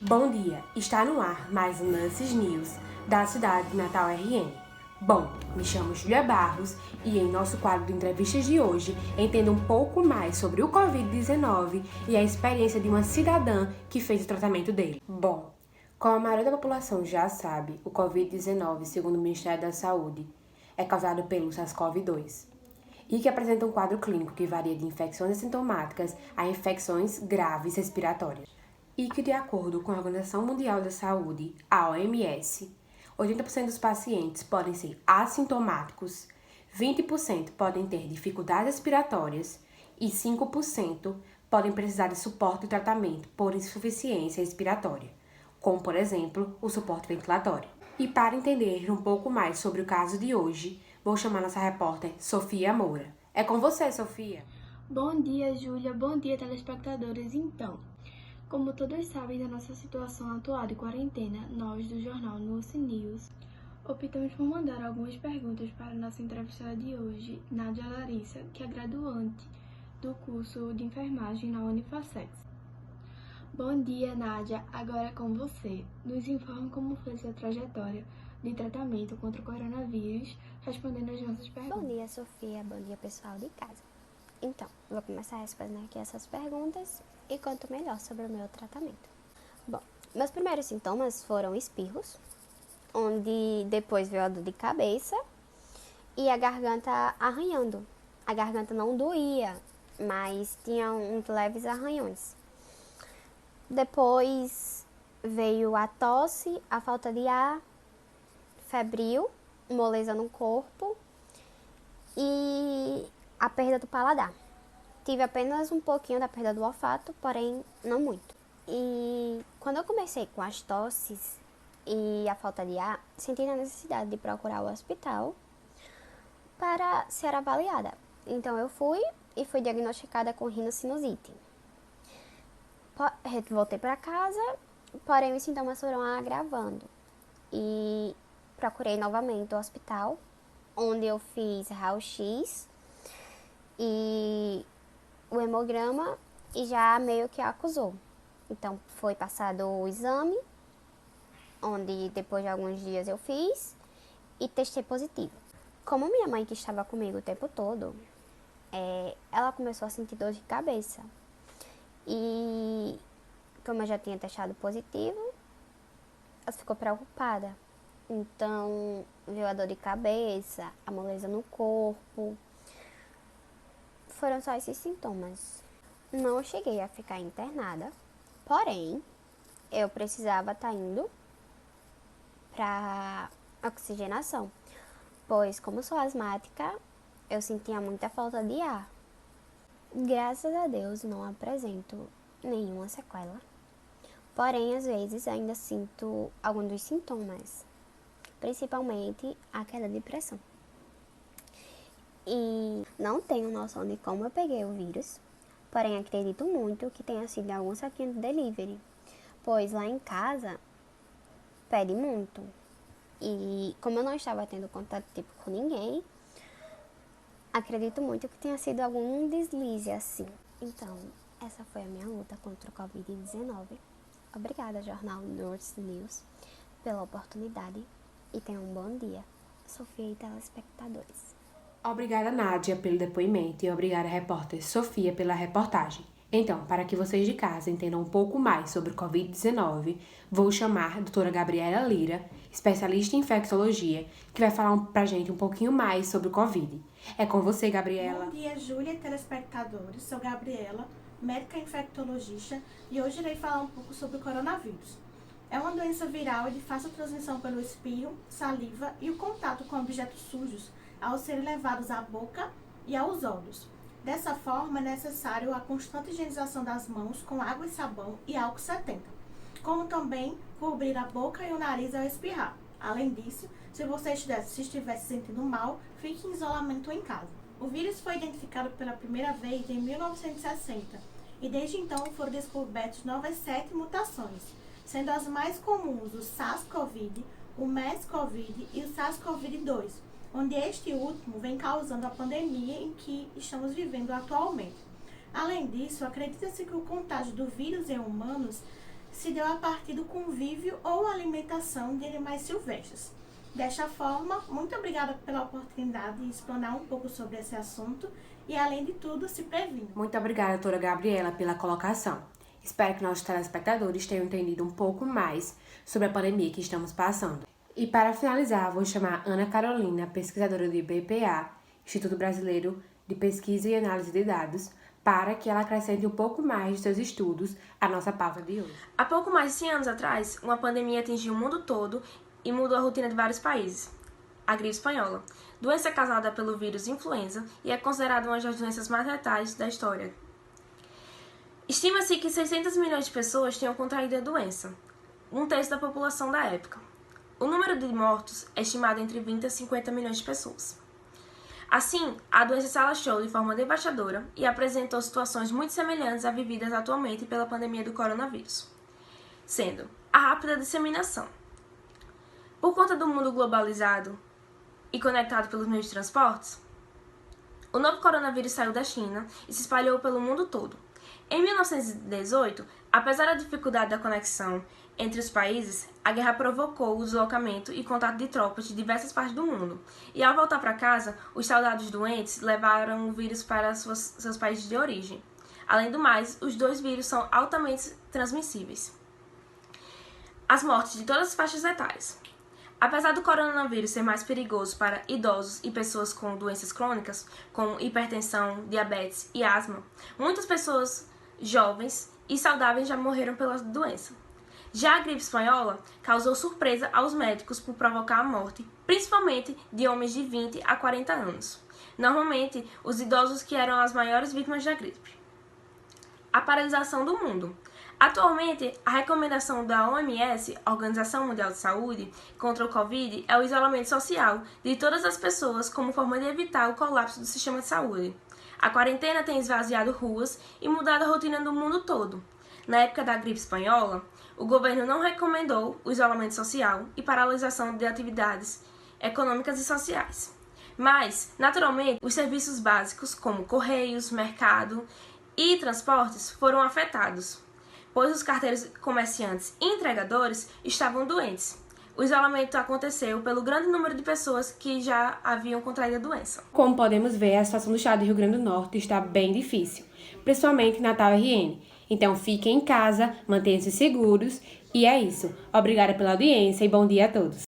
Bom dia, está no ar mais um Lances News da cidade de Natal RN. Bom, me chamo Júlia Barros e em nosso quadro de entrevistas de hoje entenda um pouco mais sobre o Covid-19 e a experiência de uma cidadã que fez o tratamento dele. Bom, como a maioria da população já sabe, o Covid-19, segundo o Ministério da Saúde, é causado pelo SARS-CoV-2 e que apresenta um quadro clínico que varia de infecções assintomáticas a infecções graves respiratórias. E que, de acordo com a Organização Mundial da Saúde, a OMS, 80% dos pacientes podem ser assintomáticos, 20% podem ter dificuldades respiratórias e 5% podem precisar de suporte e tratamento por insuficiência respiratória, como, por exemplo, o suporte ventilatório. E para entender um pouco mais sobre o caso de hoje, vou chamar nossa repórter Sofia Moura. É com você, Sofia. Bom dia, Júlia. Bom dia, telespectadores. Então, como todos sabem da nossa situação atual de quarentena, nós do jornal Noce News optamos por mandar algumas perguntas para a nossa entrevistada de hoje, Nádia Larissa, que é graduante do curso de enfermagem na Unifacex. Bom dia, Nádia. Agora é com você. Nos informe como foi sua trajetória de tratamento contra o coronavírus, respondendo às nossas perguntas. Bom dia, Sofia. Bom dia, pessoal de casa. Então, vou começar respondendo aqui essas perguntas e conto melhor sobre o meu tratamento. Bom, meus primeiros sintomas foram espirros, onde depois veio a dor de cabeça e a garganta arranhando. A garganta não doía, mas tinha uns leves arranhões. Depois veio a tosse, a falta de ar, febril, moleza no corpo e a perda do paladar. Tive apenas um pouquinho da perda do olfato, porém não muito. E quando eu comecei com as tosses e a falta de ar, senti a necessidade de procurar o hospital para ser avaliada. Então eu fui e fui diagnosticada com rinocinusite. Voltei para casa, porém os sintomas foram agravando. E procurei novamente o hospital, onde eu fiz raio-x e o hemograma e já meio que acusou. Então foi passado o exame, onde depois de alguns dias eu fiz e testei positivo. Como minha mãe que estava comigo o tempo todo, ela começou a sentir dor de cabeça. E como eu já tinha testado positivo, ela ficou preocupada. Então veio a dor de cabeça, a moleza no corpo. Foram só esses sintomas. Não cheguei a ficar internada, porém, eu precisava estar indo para oxigenação, pois como sou asmática, eu sentia muita falta de ar. Graças a Deus não apresento nenhuma sequela, porém às vezes ainda sinto alguns dos sintomas, principalmente aquela depressão. E não tenho noção de como eu peguei o vírus, porém acredito muito que tenha sido algum saquinho de delivery, pois lá em casa pede muito. E como eu não estava tendo contato tipo com ninguém, acredito muito que tenha sido algum deslize assim. Então, essa foi a minha luta contra o Covid-19. Obrigada, Jornal Noce News, pela oportunidade e tenha um bom dia. Sofia e telespectadores. Obrigada, Nádia, pelo depoimento e obrigada, repórter Sofia, pela reportagem. Então, para que vocês de casa entendam um pouco mais sobre o Covid-19, vou chamar a doutora Gabriela Lira, especialista em infectologia, que vai falar pra gente um pouquinho mais sobre o Covid. É com você, Gabriela. Bom dia, Júlia e telespectadores. Sou Gabriela, médica infectologista, e hoje irei falar um pouco sobre o coronavírus. É uma doença viral de fácil transmissão pelo espirro, saliva e o contato com objetos sujos ao serem levados à boca e aos olhos. Dessa forma, é necessário a constante higienização das mãos com água e sabão e álcool 70, como também cobrir a boca e o nariz ao espirrar. Além disso, se você estiver se sentindo mal, fique em isolamento em casa. O vírus foi identificado pela primeira vez em 1960 e desde então foram descobertas novas 7 mutações, sendo as mais comuns o SARS-CoV, o MERS-CoV e o SARS-CoV-2, onde este último vem causando a pandemia em que estamos vivendo atualmente. Além disso, acredita-se que o contágio do vírus em humanos se deu a partir do convívio ou alimentação de animais silvestres. Desta forma, muito obrigada pela oportunidade de explanar um pouco sobre esse assunto e, além de tudo, se previne. Muito obrigada, doutora Gabriela, pela colocação. Espero que nossos telespectadores tenham entendido um pouco mais sobre a pandemia que estamos passando. E para finalizar, vou chamar Ana Carolina, pesquisadora do IBPA, Instituto Brasileiro de Pesquisa e Análise de Dados, para que ela acrescente um pouco mais de seus estudos à nossa pauta de hoje. Há pouco mais de 100 anos atrás, uma pandemia atingiu o mundo todo e mudou a rotina de vários países. A gripe espanhola, doença causada pelo vírus influenza e é considerada uma das doenças mais letais da história. Estima-se que 600 milhões de pessoas tenham contraído a doença, um terço da população da época. O número de mortos é estimado entre 20 a 50 milhões de pessoas. Assim, a doença se alastrou de forma devastadora e apresentou situações muito semelhantes à vividas atualmente pela pandemia do coronavírus, sendo a rápida disseminação. Por conta do mundo globalizado e conectado pelos meios de transportes, o novo coronavírus saiu da China e se espalhou pelo mundo todo. Em 1918, apesar da dificuldade da conexão entre os países, a guerra provocou o deslocamento e contato de tropas de diversas partes do mundo. E ao voltar para casa, os soldados doentes levaram o vírus para seus países de origem. Além do mais, os dois vírus são altamente transmissíveis. As mortes de todas as faixas etárias. Apesar do coronavírus ser mais perigoso para idosos e pessoas com doenças crônicas, como hipertensão, diabetes e asma, muitas pessoas jovens e saudáveis já morreram pela doença. Já a gripe espanhola causou surpresa aos médicos por provocar a morte, principalmente de homens de 20 a 40 anos. Normalmente, os idosos que eram as maiores vítimas da gripe. A paralisação do mundo. Atualmente, a recomendação da OMS, Organização Mundial de Saúde, contra o Covid é o isolamento social de todas as pessoas como forma de evitar o colapso do sistema de saúde. A quarentena tem esvaziado ruas e mudado a rotina do mundo todo. Na época da gripe espanhola, o governo não recomendou o isolamento social e paralisação de atividades econômicas e sociais. Mas, naturalmente, os serviços básicos, como correios, mercado e transportes, foram afetados, pois os carteiros comerciantes e entregadores estavam doentes. O isolamento aconteceu pelo grande número de pessoas que já haviam contraído a doença. Como podemos ver, a situação do estado do Rio Grande do Norte está bem difícil, principalmente na Natal RN. Então fiquem em casa, mantenham-se seguros e é isso. Obrigada pela audiência e bom dia a todos.